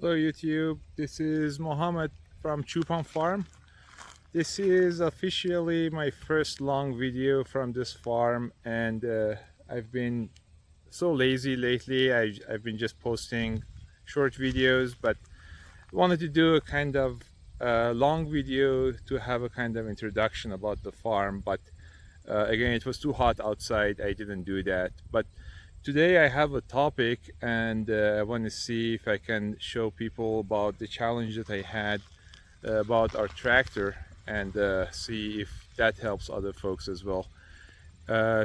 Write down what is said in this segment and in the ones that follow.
Hello YouTube, this is Mohammed from Chupan Farm. This is officially my first long video from this farm, and I've been so lazy lately. I've been just posting short videos, but wanted to do a kind of long video to have a kind of introduction about the farm, but again, it was too hot outside. I didn't do that. But today I have a topic, and I want to see if I can show people about the challenge that I had about our tractor, and see if that helps other folks as well.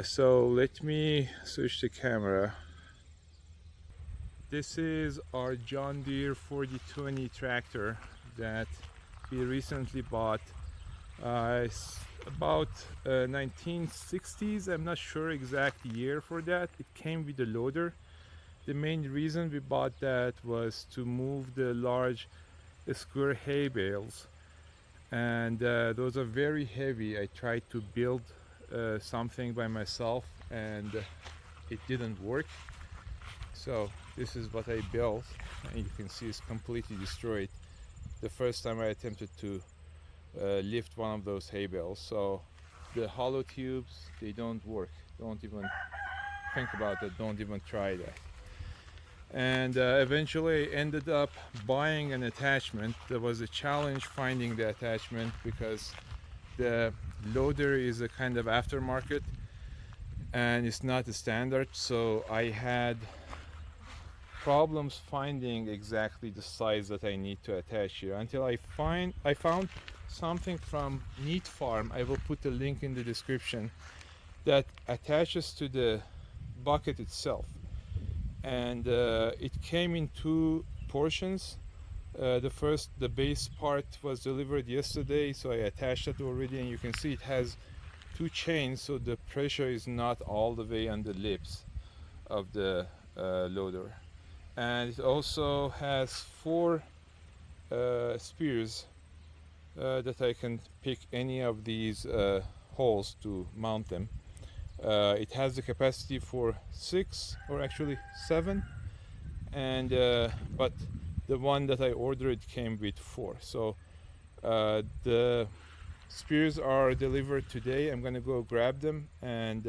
So let me switch the camera. This is our John Deere 4020 tractor that we recently bought. It's about 1960s. I'm not sure exact year for that. It came with a loader. The main reason we bought that was to move the large square hay bales, and those are very heavy. I tried to build something by myself, and it didn't work. So this is what I built, and you can see it's completely destroyed the first time I attempted to lift one of those hay bales. So the hollow tubes, they don't work. Don't even think about it. Don't even try that. And eventually I ended up buying an attachment. There was a challenge finding the attachment because the loader is a kind of aftermarket and it's not a standard, so I had problems finding exactly the size that I need to attach here until I found something from Neat Farm. I will put the link in the description, that attaches to the bucket itself, and it came in two portions. The base part was delivered yesterday, so I attached it already, and you can see it has two chains, so the pressure is not all the way on the lips of the loader. And it also has four spears that I can pick any of these holes to mount them. It has the capacity for 6 or actually 7, and but the one that I ordered came with 4. So the spears are delivered today. I'm gonna go grab them, and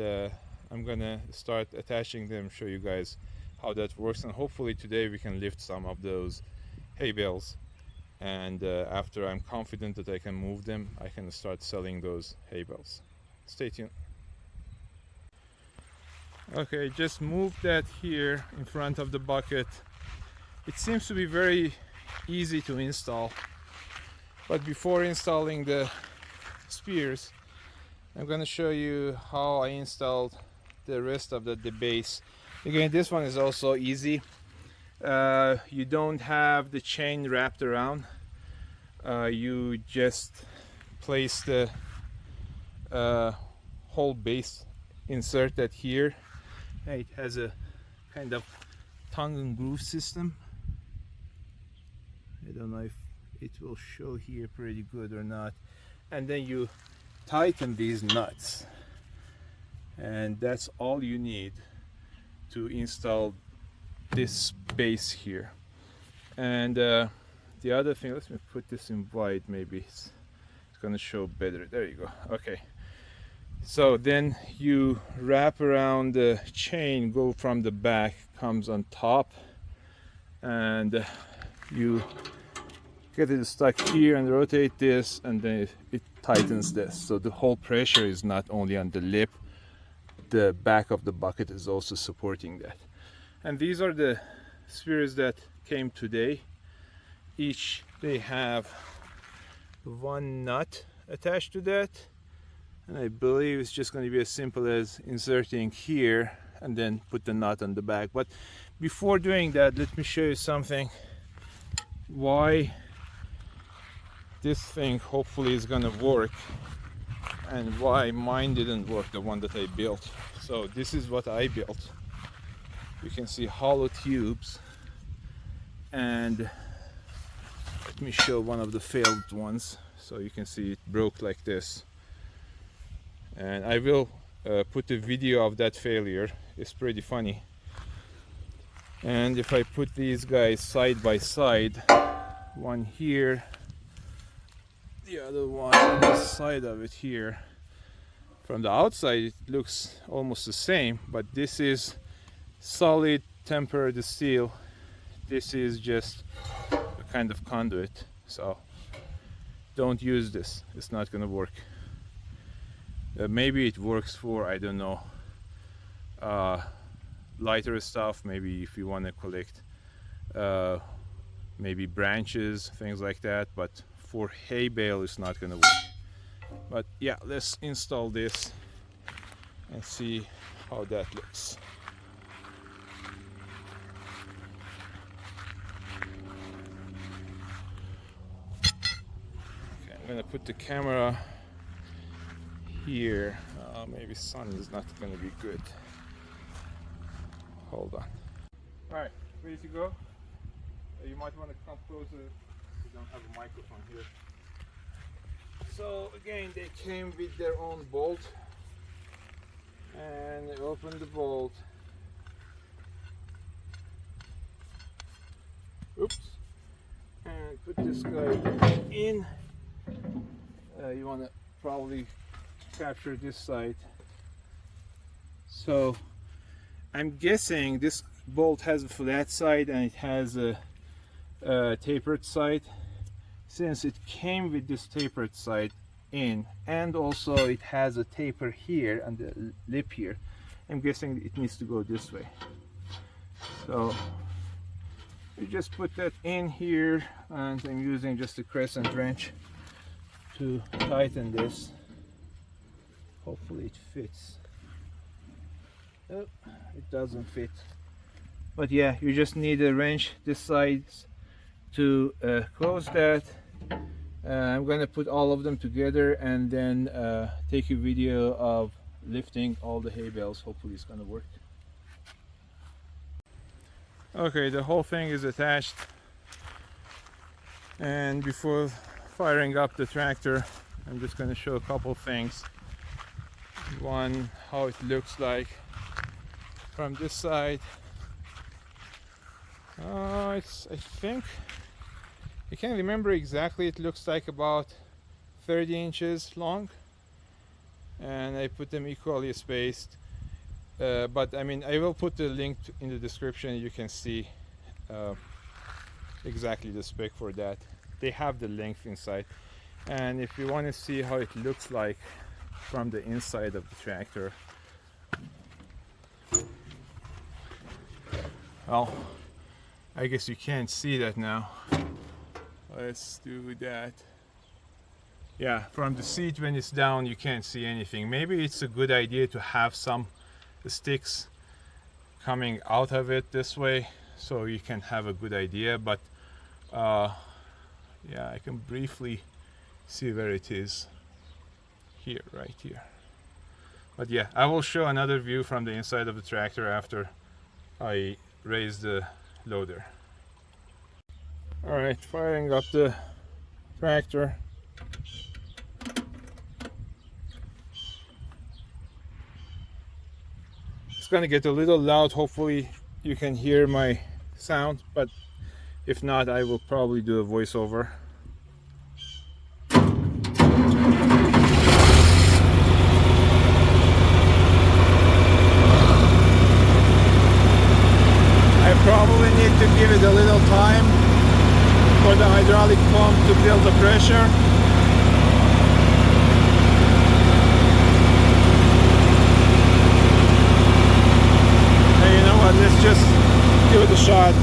I'm gonna start attaching them, show you guys how that works, and hopefully today we can lift some of those hay bales, and after I'm confident that I can move them, I can start selling those hay bales. Stay tuned. Okay, just moved that here in front of the bucket. It seems to be very easy to install, but before installing the spears, I'm going to show you how I installed the rest of the base. Again, this one is also easy. You don't have the chain wrapped around. You just place the whole base, insert that here. It has a kind of tongue and groove system. I don't know if it will show here pretty good or not. And then you tighten these nuts, and that's all you need to install this base here. And the other thing, let me put this in white, maybe it's gonna show better. There you go. Okay, so then you wrap around the chain, go from the back, comes on top, and you get it stuck here and rotate this, and then it tightens this. So the whole pressure is not only on the lip, the back of the bucket is also supporting that. And these are the spears that came today. Each they have one nut attached to that, and I believe it's just going to be as simple as inserting here and then put the nut on the back. But before doing that, let me show you something, why this thing hopefully is going to work and why mine didn't work, the one that I built. So this is what I built. You can see hollow tubes, and let me show one of the failed ones. So you can see it broke like this, and I will put a video of that failure. It's pretty funny. And if I put these guys side by side, one here, the other one on the side of it here, from the outside it looks almost the same, but this is solid tempered steel. This is just a kind of conduit, so don't use this. It's not gonna work. Maybe it works for, I don't know, lighter stuff, maybe if you want to collect maybe branches, things like that, but for hay bale it's not gonna work. But yeah, let's install this and see how that looks. Okay, I'm gonna put the camera here. Maybe sun is not gonna be good. Hold on. Alright, ready to go? You might want to come closer. We don't have a microphone here. So again, they came with their own bolt, and they open the bolt. Oops. And put this guy in. You want to probably capture this side. So I'm guessing this bolt has a flat side and it has a tapered side. Since it came with this tapered side in, and also it has a taper here and the lip here, I'm guessing it needs to go this way. So you just put that in here, and I'm using just a crescent wrench to tighten this. Hopefully it fits. Oh, it doesn't fit. But yeah, you just need a wrench this size to close that. I'm gonna put all of them together and then take a video of lifting all the hay bales. Hopefully it's gonna work. Okay, the whole thing is attached, and before firing up the tractor, I'm just gonna show a couple things. One, how it looks like from this side. It's, I think, I can't remember exactly, it looks like about 30 inches long, and I put them equally spaced, but I mean, I will put the link in the description. You can see exactly the spec for that. They have the length inside, and if you want to see how it looks like from the inside of the tractor, well, I guess you can't see that now. Let's do that. Yeah, from the seat when it's down you can't see anything. Maybe it's a good idea to have some sticks coming out of it this way so you can have a good idea, but yeah, I can briefly see where it is. Here, right here. But yeah, I will show another view from the inside of the tractor after I raise the loader. Alright, firing up the tractor. It's gonna get a little loud. Hopefully you can hear my sound, but if not, I will probably do a voiceover. I probably need to give it a little time for the hydraulic pump to build the pressure. Hey, you know what, let's just give it a shot.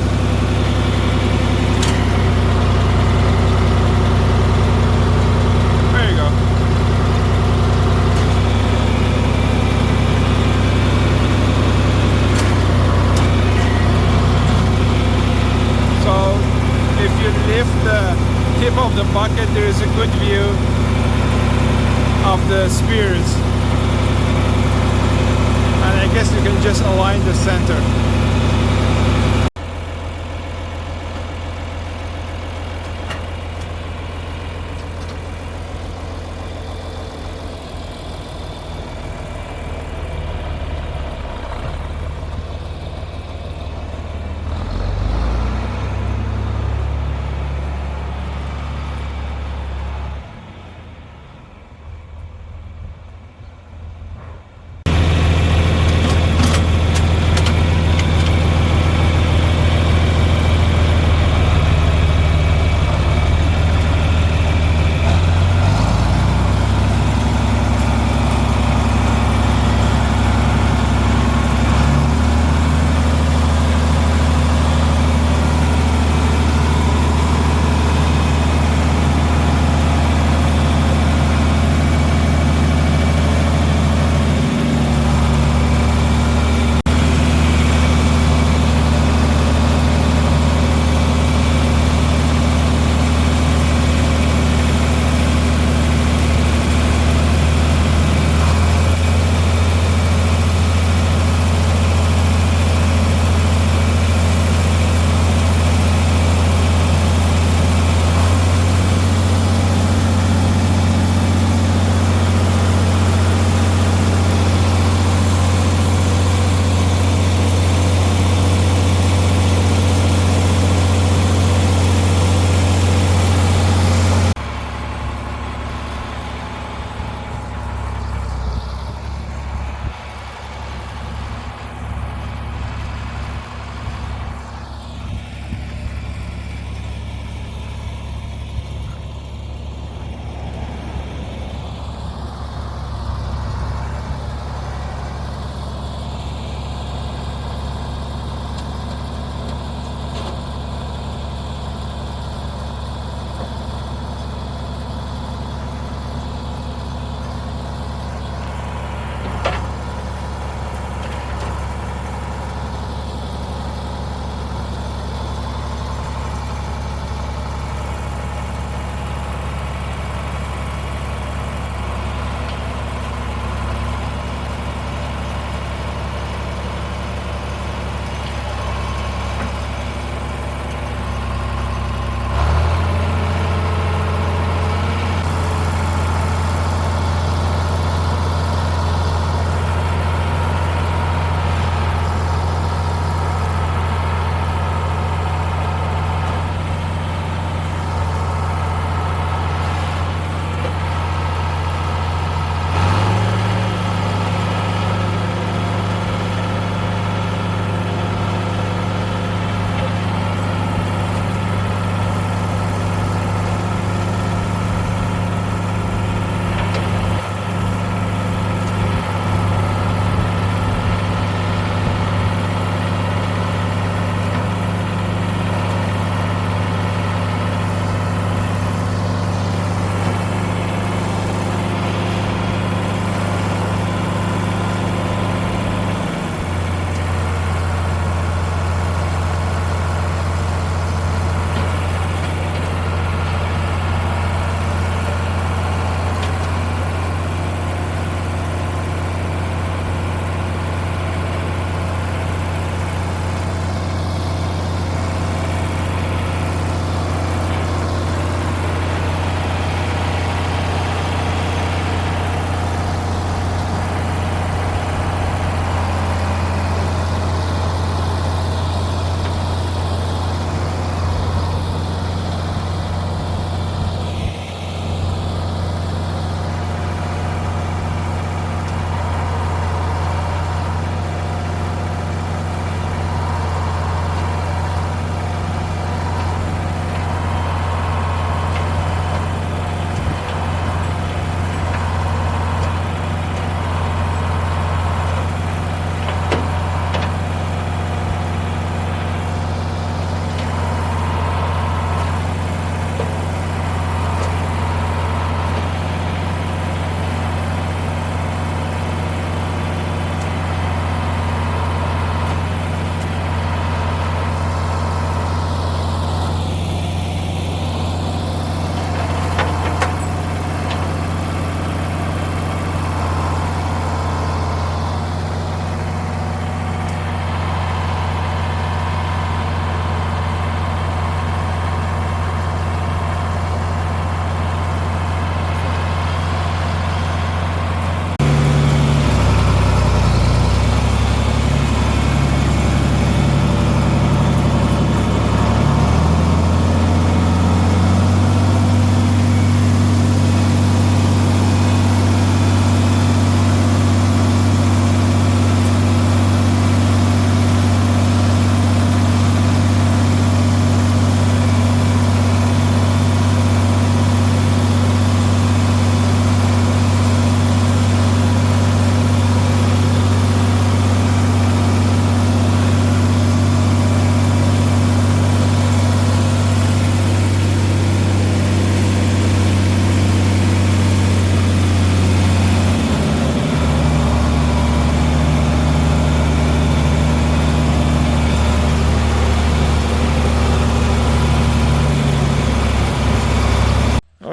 There you go. So if you lift the tip of the bucket, there is a good view of the spears, and I guess you can just align the center.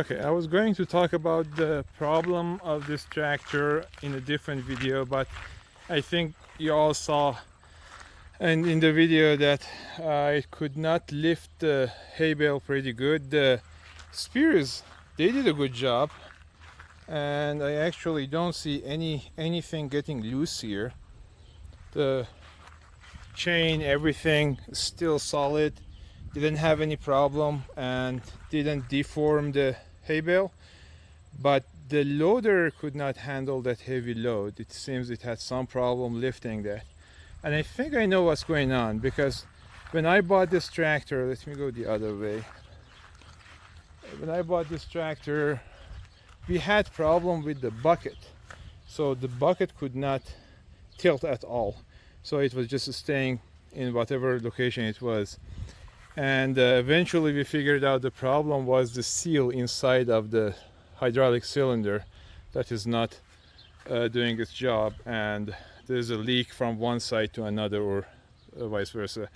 Okay, I was going to talk about the problem of this tractor in a different video, but I think you all saw and in the video that I could not lift the hay bale pretty good. The spears, they did a good job, and I actually don't see anything getting loose here. The chain, everything is still solid, didn't have any problem and didn't deform the hay bale, but the loader could not handle that heavy load. It seems it had some problem lifting that. And I think I know what's going on, because when I bought this tractor, let me go the other way. When I bought this tractor, we had problem with the bucket. So the bucket could not tilt at all. So it was just staying in whatever location it was. And eventually we figured out the problem was the seal inside of the hydraulic cylinder that is not doing its job, and there's a leak from one side to another, or vice versa.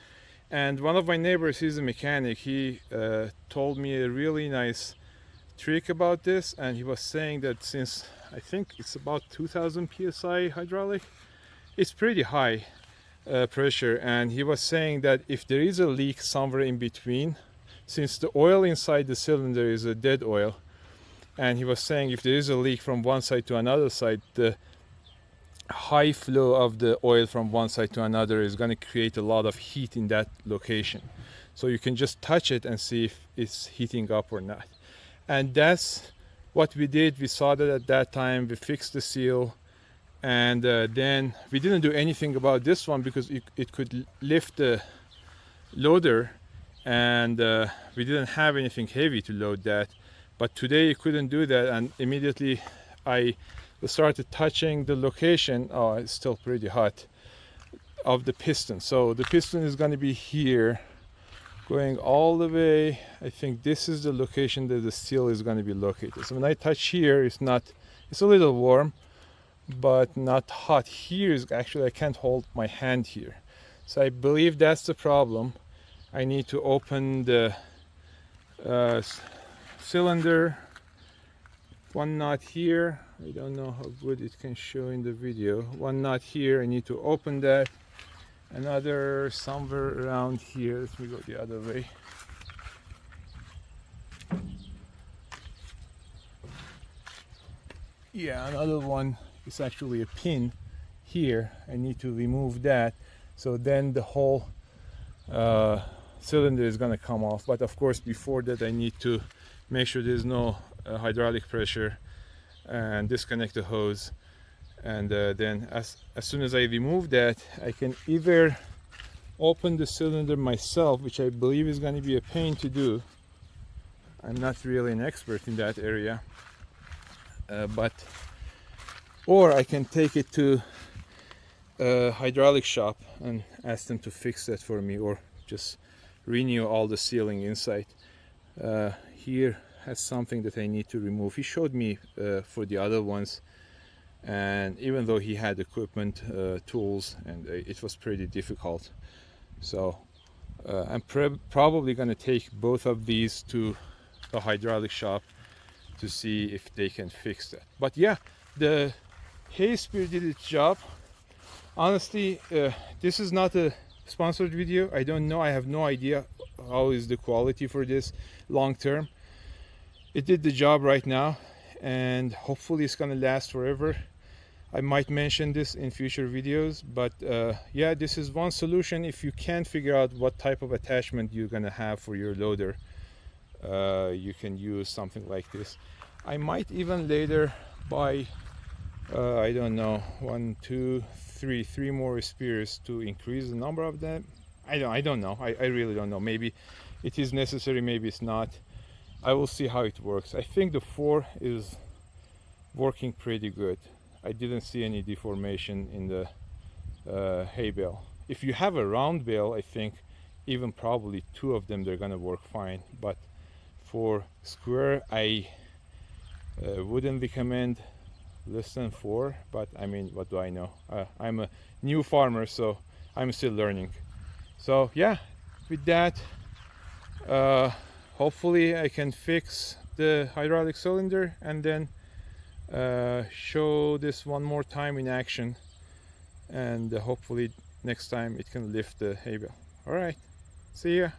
And one of my neighbors, he's a mechanic, he told me a really nice trick about this, and he was saying that since I think it's about 2000 psi hydraulic, it's pretty high pressure, and he was saying that if there is a leak somewhere in between, since the oil inside the cylinder is a dead oil, and he was saying if there is a leak from one side to another side, the high flow of the oil from one side to another is going to create a lot of heat in that location. So you can just touch it and see if it's heating up or not. And that's what we did. We saw that at that time. We fixed the seal, and then we didn't do anything about this one because it could lift the loader, and we didn't have anything heavy to load that. But today you couldn't do that, and immediately I started touching the location. Oh, it's still pretty hot, of the piston. So the piston is going to be here, going all the way. I think this is the location that the seal is going to be located. So when I touch here, it's a little warm, but not hot. Here is actually, I can't hold my hand here. So I believe that's the problem. I need to open the cylinder, one knot here. I don't know how good it can show in the video. One knot here, I need to open that. Another somewhere around here. Let me go the other way. Yeah, another one is actually a pin here. I need to remove that. So then the whole cylinder is going to come off. But of course, before that, I need to make sure there's no hydraulic pressure and disconnect the hose. And then as soon as I remove that, I can either open the cylinder myself, which I believe is going to be a pain to do. I'm not really an expert in that area, or I can take it to a hydraulic shop and ask them to fix that for me, or just renew all the sealing inside. Here has something that I need to remove. He showed me for the other ones, and even though he had equipment, tools, and it was pretty difficult. So I'm probably going to take both of these to a hydraulic shop to see if they can fix that. But yeah, the hay spear did its job. Honestly, this is not a sponsored video. I don't know, I have no idea how is the quality for this long term. It did the job right now, and hopefully it's gonna last forever. I might mention this in future videos, but yeah, this is one solution. If you can't figure out what type of attachment you're gonna have for your loader, you can use something like this. I might even later buy I don't know, 1, 2, 3 more spears to increase the number of them. I don't know. I really don't know. Maybe it is necessary, maybe it's not. I will see how it works. I think the 4 is working pretty good. I didn't see any deformation in the hay bale. If you have a round bale, I think even probably 2 of them, they're gonna work fine. But for square, I wouldn't recommend less than 4. But I mean, what do I know? I'm a new farmer, so I'm still learning. So yeah, with that, hopefully I can fix the hydraulic cylinder and then show this one more time in action, and hopefully next time it can lift the hay bale. All right, see ya.